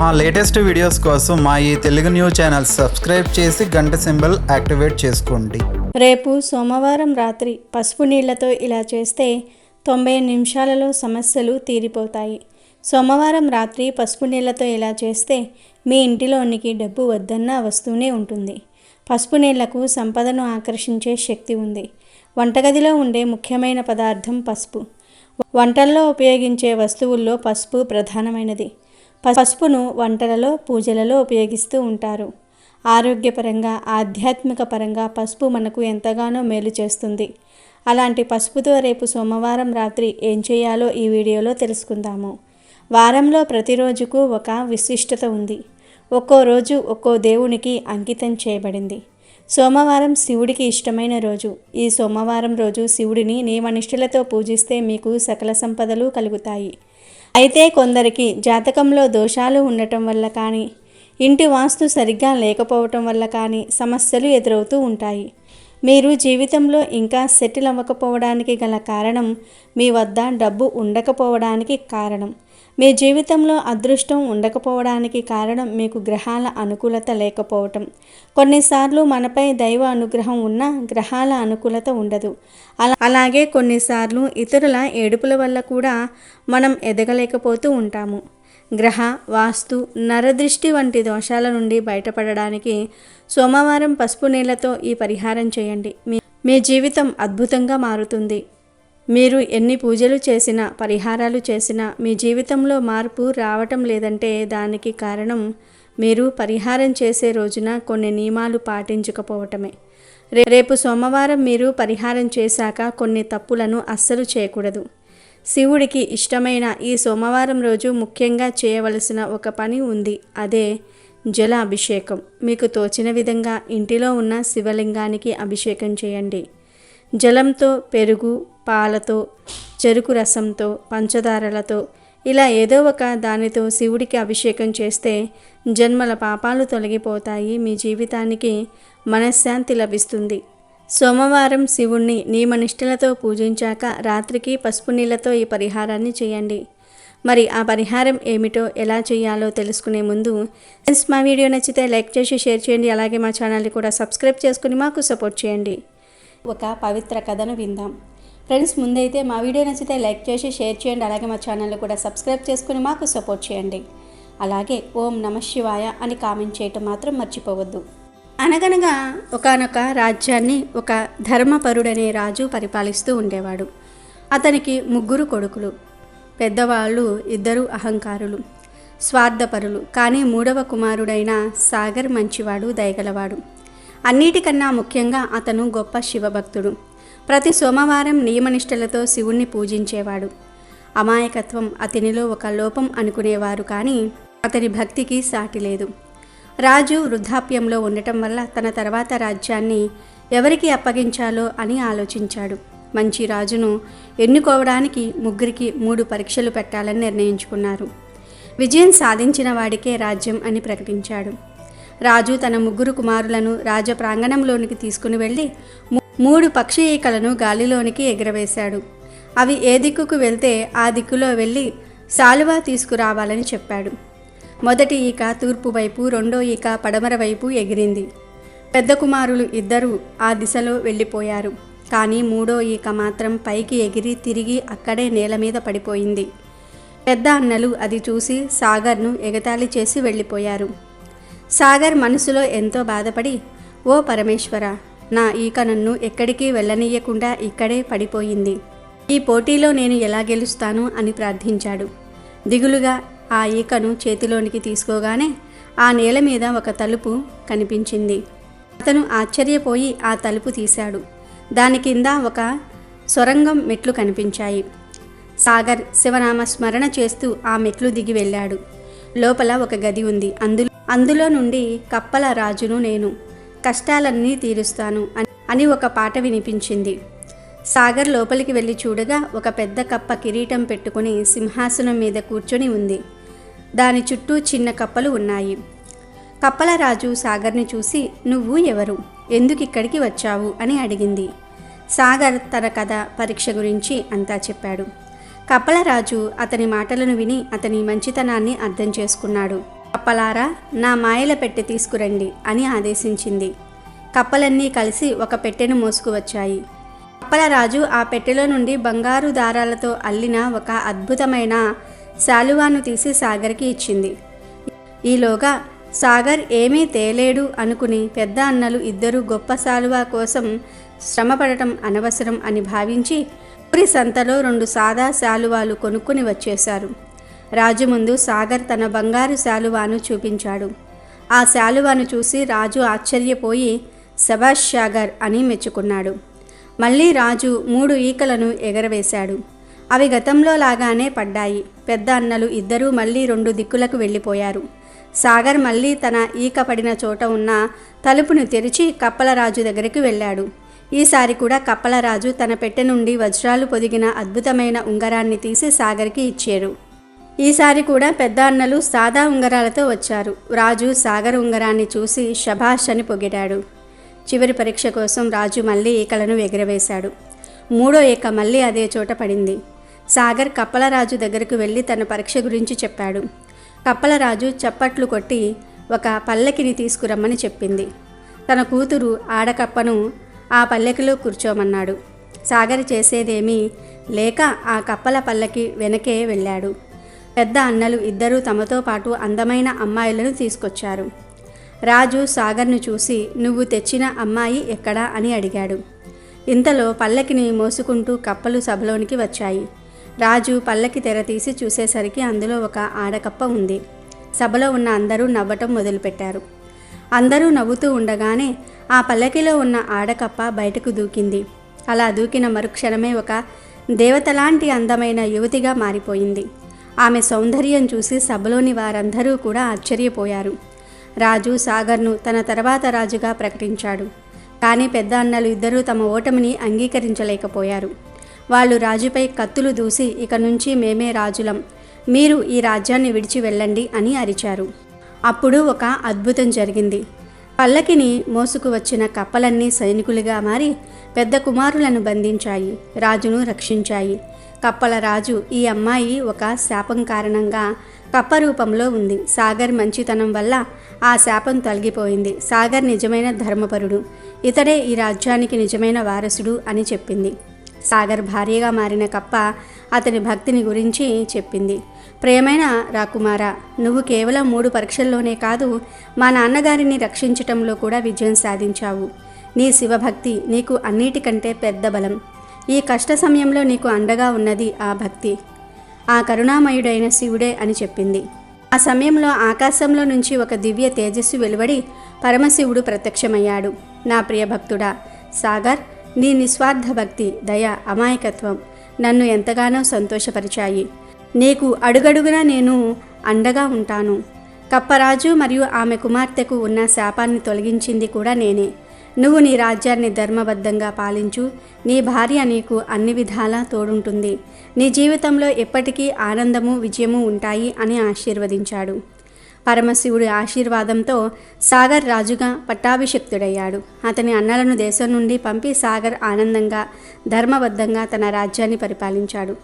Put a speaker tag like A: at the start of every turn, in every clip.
A: మా latest videos కోసం మా ఈ తెలుగు న్యూస్ ఛానల్ సబ్స్క్రైబ్ చేసి గంట సింబల్ యాక్టివేట్ చేసుకోండి.
B: రేపు సోమవారం రాత్రి పసుపు నీళ్లతో ఇలా చేస్తే 90 నిమిషాలలో సమస్యలు తీరిపోతాయి. సోమవారం రాత్రి పసుపు నీళ్లతో ఇలా చేస్తే మీ ఇంటిలోనికి డబ్బు వద్దన్నా వస్తూనే ఉంటుంది. పసుపు నీళ్లకు సంపదను ఆకర్షించే శక్తి ఉంది. వంటగదిలో ఉండే ముఖ్యమైన పదార్థం పసుపు. వంటల్లో ఉపయోగించే వస్తువుల్లో పసుపు ప్రధానమైనది. పసుపును వంటలలో, పూజలలో ఉపయోగిస్తూ ఉంటారు. ఆరోగ్యపరంగా, ఆధ్యాత్మిక పరంగా పసుపు మనకు ఎంతగానో మేలు చేస్తుంది. అలాంటి పసుపుతో రేపు సోమవారం రాత్రి ఏం చేయాలో ఈ వీడియోలో తెలుసుకుందాము. వారంలో ప్రతిరోజుకు ఒక విశిష్టత ఉంది. ఒక్కో రోజు ఒక్కో దేవునికి అంకితం చేయబడింది. సోమవారం శివుడికి ఇష్టమైన రోజు. ఈ సోమవారం రోజు శివుడిని నియమనిష్టలతో పూజిస్తే మీకు సకల సంపదలు కలుగుతాయి. అయితే కొందరికి జాతకంలో దోషాలు ఉండటం వల్ల కానీ, ఇంటి వాస్తు సరిగ్గా లేకపోవటం వల్ల కానీ సమస్యలు ఎదురవుతూ ఉంటాయి. మీరు జీవితంలో ఇంకా సెటిల్ అవ్వకపోవడానికి గల కారణం మీ వద్ద డబ్బు ఉండకపోవడానికి కారణం. మీ జీవితంలో అదృష్టం ఉండకపోవడానికి కారణం మీకు గ్రహాల అనుకూలత లేకపోవటం. కొన్నిసార్లు మనపై దైవ అనుగ్రహం ఉన్నా గ్రహాల అనుకూలత ఉండదు. అలాగే కొన్నిసార్లు ఇతరుల ఏడుపుల వల్ల కూడా మనం ఎదగలేకపోతూ ఉంటాము. గ్రహ, వాస్తు, నరదృష్టి వంటి దోషాల నుండి బయటపడడానికి సోమవారం పసుపు నీళ్లతో ఈ పరిహారం చేయండి. మీ జీవితం అద్భుతంగా మారుతుంది. మీరు ఎన్ని పూజలు చేసినా, పరిహారాలు చేసినా మీ జీవితంలో మార్పు రావటం లేదంటే దానికి కారణం మీరు పరిహారం చేసే రోజున కొన్ని నియమాలు పాటించకపోవటమే. రేపు సోమవారం మీరు పరిహారం చేశాక కొన్ని తప్పులను అస్సలు చేయకూడదు. శివుడికి ఇష్టమైన ఈ సోమవారం రోజు ముఖ్యంగా చేయవలసిన ఒక పని ఉంది. అదే జల అభిషేకం. మీకు తోచిన విధంగా ఇంటిలో ఉన్న శివలింగానికి అభిషేకం చేయండి. జలంతో, పెరుగు, పాలతో, చెరుకు రసంతో, పంచదారలతో ఇలా ఏదో ఒక దానితో శివుడికి అభిషేకం చేస్తే జన్మల పాపాలు తొలగిపోతాయి. మీ జీవితానికి మనశ్శాంతి లభిస్తుంది. సోమవారం శివుణ్ణి నియమనిష్టలతో పూజించాక రాత్రికి పసుపు నీళ్లతో ఈ పరిహారాన్ని చేయండి. మరి ఆ పరిహారం ఏమిటో, ఎలా చేయాలో తెలుసుకునే ముందు ఫ్రెండ్స్, మా వీడియో నచ్చితే లైక్ చేసి షేర్ చేయండి. అలాగే మా ఛానల్ని కూడా సబ్స్క్రైబ్ చేసుకుని మాకు సపోర్ట్ చేయండి. ఒక పవిత్ర కథను విందాం. ఫ్రెండ్స్, ముందైతే మా వీడియో నచ్చితే లైక్ చేసి షేర్ చేయండి. అలాగే మా ఛానల్ని కూడా సబ్స్క్రైబ్ చేసుకుని మాకు సపోర్ట్ చేయండి. అలాగే ఓం నమః శివాయ అని కామెంట్ చేయటం మాత్రం మర్చిపోవద్దు. అనగనగా ఒకానొక రాజ్యాన్ని ఒక ధర్మపరుడనే రాజు పరిపాలిస్తూ ఉండేవాడు. అతనికి 3 కొడుకులు. పెద్దవాళ్ళు 2 అహంకారులు, స్వార్థపరులు. కానీ 3వ కుమారుడైన సాగర్ మంచివాడు, దయగలవాడు. అన్నిటికన్నా ముఖ్యంగా అతను గొప్ప శివభక్తుడు. ప్రతి సోమవారం నియమనిష్టలతో శివుణ్ణి పూజించేవాడు. అమాయకత్వం అతనిలో ఒక లోపం అనుకునేవారు, కానీ అతని భక్తికి సాటి లేదు. రాజు వృద్ధాప్యంలో ఉండటం వల్ల తన తర్వాత రాజ్యాన్ని ఎవరికి అప్పగించాలో అని ఆలోచించాడు. మంచి రాజును ఎన్నుకోవడానికి 3కి 3 పరీక్షలు పెట్టాలని నిర్ణయించుకున్నారు. విజయం సాధించిన వాడికే రాజ్యం అని ప్రకటించాడు. రాజు తన 3 కుమారులను రాజ ప్రాంగణంలోనికి తీసుకుని వెళ్ళి 3 పక్షి ఈకలను గాలిలోనికి ఎగరవేశాడు. అవి ఏ దిక్కుకు వెళ్తే ఆ దిక్కులో వెళ్ళి శాలువా తీసుకురావాలని చెప్పాడు. మొదటి ఈక తూర్పు వైపు, రెండో ఈక పడమర వైపు ఎగిరింది. పెద్ద కుమారులు 2 ఆ దిశలో వెళ్ళిపోయారు. కానీ 3వ ఈక మాత్రం పైకి ఎగిరి తిరిగి అక్కడే నేల మీద పడిపోయింది. పెద్ద అన్నలు అది చూసి సాగర్ను ఎగతాళి చేసి వెళ్ళిపోయారు. సాగర్ మనసులో ఎంతో బాధపడి, ఓ పరమేశ్వర, నా ఈక నన్ను ఎక్కడికి వెళ్ళనీయకుండా ఇక్కడే పడిపోయింది. ఈ పోటీలో నేను ఎలా గెలుస్తాను అని ప్రార్థించాడు. దిగులుగా ఆ ఈకను చేతిలోనికి తీసుకోగానే ఆ నేల మీద ఒక తలుపు కనిపించింది. అతను ఆశ్చర్యపోయి ఆ తలుపు తీశాడు. దాని కింద ఒక సొరంగం మెట్లు కనిపించాయి. సాగర్ శివనామ స్మరణ చేస్తూ ఆ మెట్లు దిగి వెళ్ళాడు. లోపల ఒక గది ఉంది. అందులో నుండి కప్పల రాజును నేను, కష్టాలన్నీ తీరుస్తాను అని ఒక పాట వినిపించింది. సాగర్ లోపలికి వెళ్ళి చూడగా ఒక పెద్ద కప్ప కిరీటం పెట్టుకుని సింహాసనం మీద కూర్చొని ఉంది. దాని చుట్టూ చిన్న కప్పలు ఉన్నాయి. కప్పల రాజు సాగర్ని చూసి, నువ్వు ఎవరు, ఎందుకు ఇక్కడికి వచ్చావు అని అడిగింది. సాగర్ తన కథ, పరీక్ష గురించి అంతా చెప్పాడు. కప్పలరాజు అతని మాటలను విని అతని మంచితనాన్ని అర్థం చేసుకున్నాడు. కప్పలారా, నా మాయల పెట్టె తీసుకురండి అని ఆదేశించింది. కప్పలన్నీ కలిసి ఒక పెట్టెను మోసుకువచ్చాయి. కప్పలరాజు ఆ పెట్టెలో నుండి బంగారు దారాలతో అల్లిన ఒక అద్భుతమైన శాలువాను తీసి సాగర్కి ఇచ్చింది. ఈలోగా సాగర్ ఏమీ తేలేడు అనుకుని పెద్ద అన్నలు ఇద్దరు గొప్ప శాలువా కోసం శ్రమపడటం అనవసరం అని భావించి ఊరి సంతలో 2 సాదా శాలువాలు కొనుక్కుని వచ్చేశారు. రాజు ముందు సాగర్ తన బంగారు శాలువాను చూపించాడు. ఆ శాలువాను చూసి రాజు ఆశ్చర్యపోయి శభాష్ సాగర్ అని మెచ్చుకున్నాడు. మళ్ళీ రాజు 3 ఈకలను ఎగరవేశాడు. అవి గతంలో లాగానే పడ్డాయి. పెద్ద అన్నలు ఇద్దరూ మళ్ళీ 2 దిక్కులకు వెళ్ళిపోయారు. సాగర్ మళ్ళీ తన ఈక పడిన చోట ఉన్న తలుపును తెరిచి కప్పలరాజు దగ్గరికి వెళ్ళాడు. ఈసారి కూడా కప్పలరాజు తన పెట్టె నుండి వజ్రాలు పొదిగిన అద్భుతమైన ఉంగరాన్ని తీసి సాగర్కి ఇచ్చారు. ఈసారి కూడా పెద్ద అన్నలు సాదా ఉంగరాలతో వచ్చారు. రాజు సాగర్ ఉంగరాన్ని చూసి శభాష్ అని పొగిడాడు. చివరి పరీక్ష కోసం రాజు మళ్ళీ ఈకలను ఎగరవేశాడు. 3వ ఈక మళ్ళీ అదే చోట పడింది. సాగర్ కప్పలరాజు దగ్గరకు వెళ్ళి తన పరీక్ష గురించి చెప్పాడు. కప్పలరాజు చప్పట్లు కొట్టి ఒక పల్లకిని తీసుకురమ్మని చెప్పింది. తన కూతురు ఆడకప్పను ఆ పల్లకిలో కూర్చోమన్నాడు. సాగర్ చేసేదేమీ లేక ఆ కప్పల పల్లకి వెనకే వెళ్ళాడు. పెద్ద అన్నలు ఇద్దరూ తమతో పాటు అందమైన అమ్మాయిలను తీసుకొచ్చారు. రాజు సాగర్ను చూసి, నువ్వు తెచ్చిన అమ్మాయి ఎక్కడా అని అడిగాడు. ఇంతలో పల్లకిని మోసుకుంటూ కప్పలు సభలోనికి వచ్చాయి. రాజు పల్లకి తెర తీసి చూసేసరికి అందులో ఒక ఆడకప్ప ఉంది. సభలో ఉన్న అందరూ నవ్వటం మొదలుపెట్టారు. అందరూ నవ్వుతూ ఉండగానే ఆ పల్లకిలో ఉన్న ఆడకప్ప బయటకు దూకింది. అలా దూకిన మరుక్షణమే ఒక దేవతలాంటి అందమైన యువతిగా మారిపోయింది. ఆమె సౌందర్యం చూసి సభలోని వారందరూ కూడా ఆశ్చర్యపోయారు. రాజు సాగర్ను తన తర్వాత రాజుగా ప్రకటించాడు. కానీ పెద్ద అన్నలు ఇద్దరూ తమ ఓటమిని అంగీకరించలేకపోయారు. వాళ్ళు రాజుపై కత్తులు దూసి, ఇక నుంచి మేమే రాజులం, మీరు ఈ రాజ్యాన్ని విడిచి వెళ్ళండి అని అరిచారు. అప్పుడు ఒక అద్భుతం జరిగింది. పల్లకిని మోసుకు వచ్చిన కప్పలన్నీ సైనికులుగా మారి పెద్ద కుమారులను బంధించాయి, రాజును రక్షించాయి. కప్పల రాజు, ఈ అమ్మాయి ఒక శాపం కారణంగా కప్ప రూపంలో ఉంది. సాగర్ మంచితనం వల్ల ఆ శాపం తొలగిపోయింది. సాగర్ నిజమైన ధర్మపరుడు, ఇతడే ఈ రాజ్యానికి నిజమైన వారసుడు అని చెప్పింది. సాగర్ భార్యగా మారిన కప్ప అతని భక్తిని గురించి చెప్పింది. ప్రియమైన రాకుమారా, నువ్వు కేవలం 3 పరీక్షల్లోనే కాదు, మా నాన్నగారిని రక్షించటంలో కూడా విజయం సాధించావు. నీ శివభక్తి నీకు అన్నిటికంటే పెద్ద బలం. ఈ కష్ట సమయంలో నీకు అండగా ఉన్నది ఆ భక్తి, ఆ కరుణామయుడైన శివుడే అని చెప్పింది. ఆ సమయంలో ఆకాశంలో నుంచి ఒక దివ్య తేజస్సు వెలువడి పరమశివుడు ప్రత్యక్షమయ్యాడు. నా ప్రియ భక్తుడా సాగర్, నీ నిస్వార్థ భక్తి, దయ, అమాయకత్వం నన్ను ఎంతగానో సంతోషపరిచాయి. నీకు అడుగడుగునా నేను అండగా ఉంటాను. కప్పరాజు మరియు ఆమె కుమార్తెకు ఉన్న శాపాన్ని తొలగించింది కూడా నేనే. నువ్వు నీ రాజ్యాన్ని ధర్మబద్ధంగా పాలించు. నీ భార్య నీకు అన్ని విధాలా తోడుంటుంది. నీ జీవితంలో ఎప్పటికీ ఆనందము, విజయము ఉంటాయి అని ఆశీర్వదించాడు. పరమశివుడి ఆశీర్వాదంతో సాగర్ రాజుగా పట్టాభిషిక్తుడయ్యాడు. అతని అన్నలను దేశం నుండి పంపి సాగర్ ఆనందంగా, ధర్మబద్ధంగా తన రాజ్యాన్ని పరిపాలించాడు.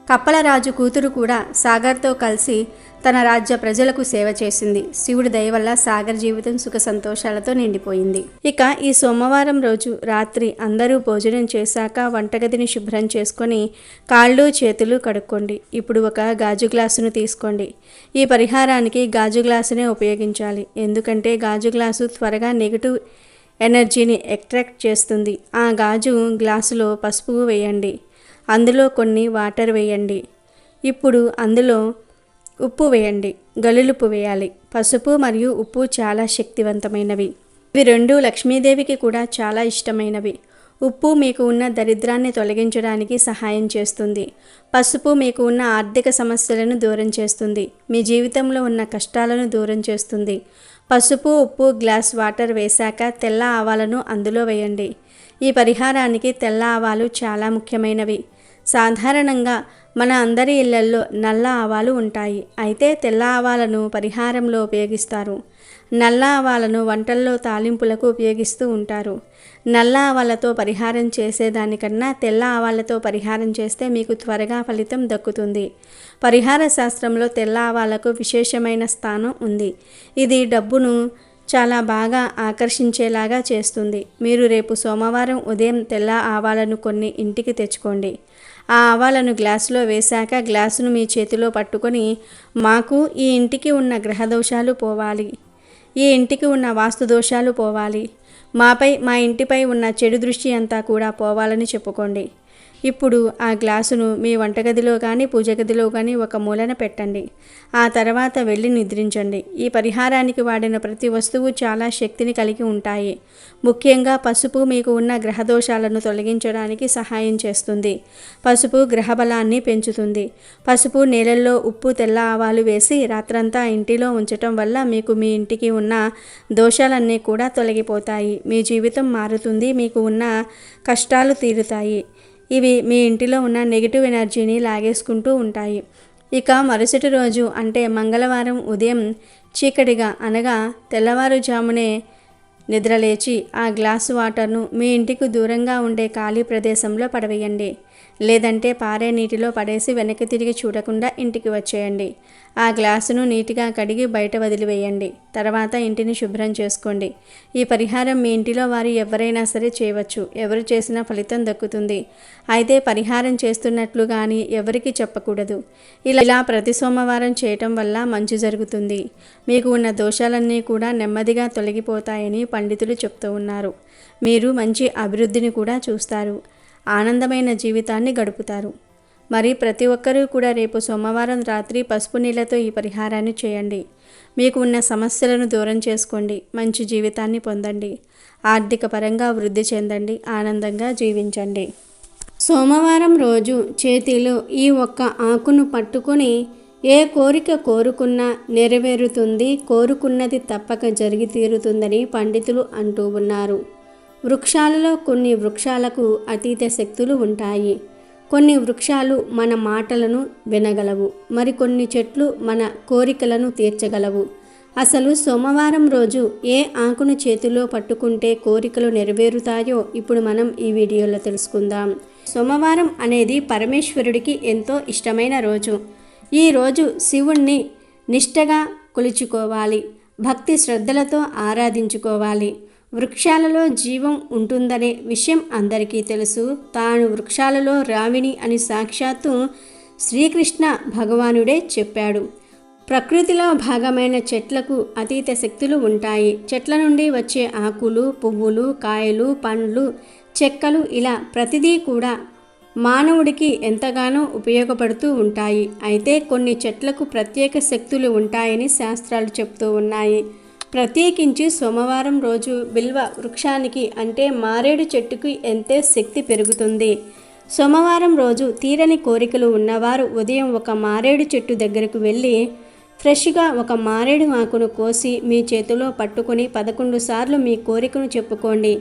B: కప్పల రాజు కూతురు కూడా సాగర్తో కలిసి తన రాజ్య ప్రజలకు సేవ చేసింది. శివుడి దయ వల్ల సాగర్ జీవితం సుఖ సంతోషాలతో నిండిపోయింది. ఇక ఈ సోమవారం రోజు రాత్రి అందరూ భోజనం చేశాక వంటగదిని శుభ్రం చేసుకొని కాళ్ళు చేతులు కడుక్కోండి. ఇప్పుడు ఒక గాజు గ్లాసును తీసుకోండి. ఈ పరిహారానికి గాజు గ్లాసునే ఉపయోగించాలి. ఎందుకంటే గాజు గ్లాసు త్వరగా నెగిటివ్ ఎనర్జీని అట్రాక్ట్ చేస్తుంది. ఆ గాజు గ్లాసులో పసుపు వేయండి. అందులో కొన్ని వాటర్ వేయండి. ఇప్పుడు అందులో ఉప్పు వేయండి. గల్లులుప్పు వేయాలి. పసుపు మరియు ఉప్పు చాలా శక్తివంతమైనవి. ఇవి 2 లక్ష్మీదేవికి కూడా చాలా ఇష్టమైనవి. ఉప్పు మీకు ఉన్న దరిద్రాన్ని తొలగించడానికి సహాయం చేస్తుంది. పసుపు మీకు ఉన్న ఆర్థిక సమస్యలను దూరం చేస్తుంది. మీ జీవితంలో ఉన్న కష్టాలను దూరం చేస్తుంది. పసుపు, ఉప్పు, గ్లాస్ వాటర్ వేశాక తెల్ల ఆవాలను అందులో వేయండి. ఈ పరిహారానికి తెల్ల ఆవాలు చాలా ముఖ్యమైనవి. సాధారణంగా మన అందరి ఇళ్లల్లో నల్ల ఆవాలు ఉంటాయి. అయితే తెల్ల ఆవాలను పరిహారంలో ఉపయోగిస్తారు. నల్ల ఆవాలను వంటల్లో తాలింపులకు ఉపయోగిస్తూ ఉంటారు. నల్ల ఆవాలతో పరిహారం చేసేదానికన్నా తెల్ల ఆవాలతో పరిహారం చేస్తే మీకు త్వరగా ఫలితం దక్కుతుంది. పరిహార శాస్త్రంలో తెల్ల ఆవాలకు విశేషమైన స్థానం ఉంది. ఇది డబ్బును చాలా బాగా ఆకర్షించేలాగా చేస్తుంది. మీరు రేపు సోమవారం ఉదయం తెల్ల ఆవాలను కొన్ని ఇంటికి తెచ్చుకోండి. ఆ ఆవాలను గ్లాసులో వేశాక గ్లాసును మీ చేతిలో పట్టుకొని, మాకు ఈ ఇంటికి ఉన్న గ్రహదోషాలు పోవాలి, ఈ ఇంటికి ఉన్న వాస్తు దోషాలు పోవాలి, మా ఇంటిపై ఉన్న చెడు దృష్టి అంతా కూడా పోవాలని చెప్పుకోండి. ఇప్పుడు ఆ గ్లాసును మీ వంటగదిలో కానీ పూజ గదిలో కానీ ఒక మూలన పెట్టండి. ఆ తర్వాత వెళ్ళి నిద్రించండి. ఈ పరిహారానికి వాడిన ప్రతి వస్తువు చాలా శక్తిని కలిగి ఉంటాయి. ముఖ్యంగా పసుపు మీకు ఉన్న గ్రహదోషాలను తొలగించడానికి సహాయం చేస్తుంది. పసుపు గ్రహబలాన్ని పెంచుతుంది. పసుపు నీళ్ళల్లో ఉప్పు తెల్ల ఆవాలు వేసి రాత్రంతా ఇంటిలో ఉంచటం వల్ల మీకు మీ ఇంటికి ఉన్న దోషాలన్నీ కూడా తొలగిపోతాయి. మీ జీవితం మారుతుంది. మీకు ఉన్న కష్టాలు తీరుతాయి. ఇవి మీ ఇంటిలో ఉన్న నెగిటివ్ ఎనర్జీని లాగేసుకుంటూ ఉంటాయి. ఇక మరుసటి రోజు అంటే మంగళవారం ఉదయం చీకటిగా అనగా తెల్లవారుజామునే నిద్రలేచి ఆ గ్లాసు వాటర్ను మీ ఇంటికి దూరంగా ఉండే ఖాళీ ప్రదేశంలో పడవేయండి. లేదంటే పారే నీటిలో పడేసి వెనక్కి తిరిగి చూడకుండా ఇంటికి వచ్చేయండి. ఆ గ్లాసును నీటిగా కడిగి బయట వదిలివేయండి. తర్వాత ఇంటిని శుభ్రం చేసుకోండి. ఈ పరిహారం మీ ఇంటిలో వారు ఎవరైనా సరే చేయవచ్చు. ఎవరు చేసినా ఫలితం దక్కుతుంది. అయితే పరిహారం చేస్తున్నట్లు కానీ ఎవరికి చెప్పకూడదు. ఇలా ప్రతి సోమవారం చేయటం వల్ల మంచి జరుగుతుంది. మీకు ఉన్న దోషాలన్నీ కూడా నెమ్మదిగా తొలగిపోతాయని పండితులు చెప్తూ ఉన్నారు. మీరు మంచి అభివృద్ధిని కూడా చూస్తారు. ఆనందమైన జీవితాన్ని గడుపుతారు. మరి ప్రతి ఒక్కరూ కూడా రేపు సోమవారం రాత్రి పసుపు నీళ్ళతో ఈ పరిహారాన్ని చేయండి. మీకు ఉన్న సమస్యలను దూరం చేసుకోండి. మంచి జీవితాన్ని పొందండి. ఆర్థిక పరంగా వృద్ధి చెందండి. ఆనందంగా జీవించండి. సోమవారం రోజు చేతిలో ఈ ఒక్క ఆకును పట్టుకొని ఏ కోరిక కోరుకున్నా నెరవేరుతుంది. కోరుకున్నది తప్పక జరిగి తీరుతుందని పండితులు అంటూ ఉన్నారు. వృక్షాలలో కొన్ని వృక్షాలకు అతీత శక్తులు ఉంటాయి. కొన్ని వృక్షాలు మన మాటలను వినగలవు. మరికొన్ని చెట్లు మన కోరికలను తీర్చగలవు. అసలు సోమవారం రోజు ఏ ఆకును చేతిలో పట్టుకుంటే కోరికలు నెరవేరుతాయో ఇప్పుడు మనం ఈ వీడియోలో తెలుసుకుందాం. సోమవారం అనేది పరమేశ్వరుడికి ఎంతో ఇష్టమైన రోజు. ఈ రోజు శివుణ్ణి నిష్టగా కొలుచుకోవాలి. భక్తి శ్రద్ధలతో ఆరాధించుకోవాలి. వృక్షాలలో జీవం ఉంటుందనే విషయం అందరికీ తెలుసు. తాను వృక్షాలలో రావిని అని సాక్షాత్తు శ్రీకృష్ణ భగవానుడే చెప్పాడు. ప్రకృతిలో భాగమైన చెట్లకు అతీత శక్తులు ఉంటాయి. చెట్ల నుండి వచ్చే ఆకులు, పువ్వులు, కాయలు, పండ్లు, చెక్కలు ఇలా ప్రతిదీ కూడా మానవుడికి ఎంతగానో ఉపయోగపడుతూ ఉంటాయి. అయితే కొన్ని చెట్లకు ప్రత్యేక శక్తులు ఉంటాయని శాస్త్రాలు చెప్తూ ఉన్నాయి. ప్రత్యేకించి సోమవారం రోజు బిల్వ వృక్షానికి అంటే మారేడు చెట్టుకి ఎంతో శక్తి పెరుగుతుంది. సోమవారం రోజు తీరని కోరికలు ఉన్నవారు ఉదయం ఒక మారేడు చెట్టు దగ్గరకు వెళ్ళి ఫ్రెష్గా ఒక మారేడు ఆకును కోసి మీ చేతిలో పట్టుకొని 11 సార్లు మీ కోరికను చెప్పుకోండి.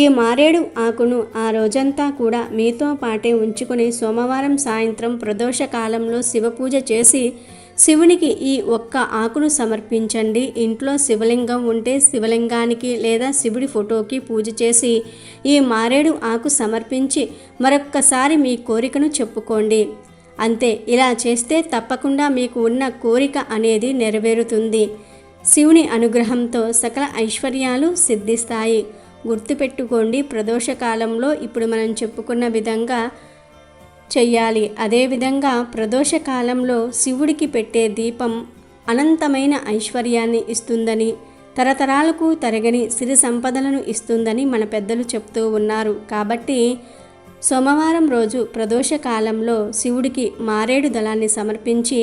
B: ఈ మారేడు ఆకును ఆ రోజంతా కూడా మీతో పాటే ఉంచుకొని సోమవారం సాయంత్రం ప్రదోష కాలంలో శివపూజ చేసి శివునికి ఈ ఒక్క ఆకును సమర్పించండి. ఇంట్లో శివలింగం ఉంటే శివలింగానికి లేదా శివుడి ఫోటోకి పూజ చేసి ఈ మారేడు ఆకు సమర్పించి మరొక్కసారి మీ కోరికను చెప్పుకోండి. అంతే. ఇలా చేస్తే తప్పకుండా మీకు ఉన్న కోరిక అనేది నెరవేరుతుంది. శివుని అనుగ్రహంతో సకల ఐశ్వర్యాలు సిద్ధిస్తాయి. గుర్తుపెట్టుకోండి, ప్రదోష కాలంలో ఇప్పుడు మనం చెప్పుకున్న విధంగా చెయ్యాలి. అదేవిధంగా ప్రదోష కాలంలో శివుడికి పెట్టే దీపం అనంతమైన ఐశ్వర్యాన్ని ఇస్తుందని, తరతరాలకు తరగని సిరి సంపదలను ఇస్తుందని మన పెద్దలు చెప్తూ ఉన్నారు. కాబట్టి సోమవారం రోజు ప్రదోష కాలంలో శివుడికి మారేడు దళాన్ని సమర్పించి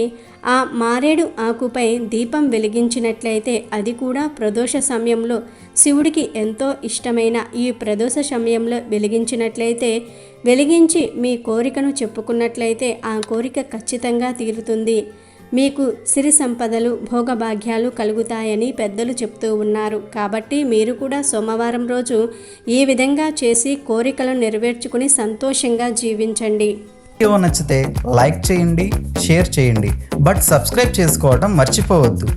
B: ఆ మారేడు ఆకుపై దీపం వెలిగించినట్లయితే, అది కూడా ప్రదోష సమయంలో శివుడికి ఎంతో ఇష్టమైన ఈ ప్రదోష సమయంలో వెలిగించి మీ కోరికను చెప్పుకున్నట్లయితే ఆ కోరిక ఖచ్చితంగా తీరుతుంది. మీకు సిరి సంపదలు భోగభాగ్యాలు కలుగుతాయని పెద్దలు చెప్తూ ఉన్నారు. కాబట్టి మీరు కూడా సోమవారం రోజు ఈ విధంగా చేసి కోరికలను నెరవేర్చుకుని సంతోషంగా జీవించండి.
A: వీడియో నచ్చితే లైక్ చేయండి, షేర్ చేయండి, బట్ సబ్స్క్రైబ్ చేసుకోవడం మర్చిపోవద్దు.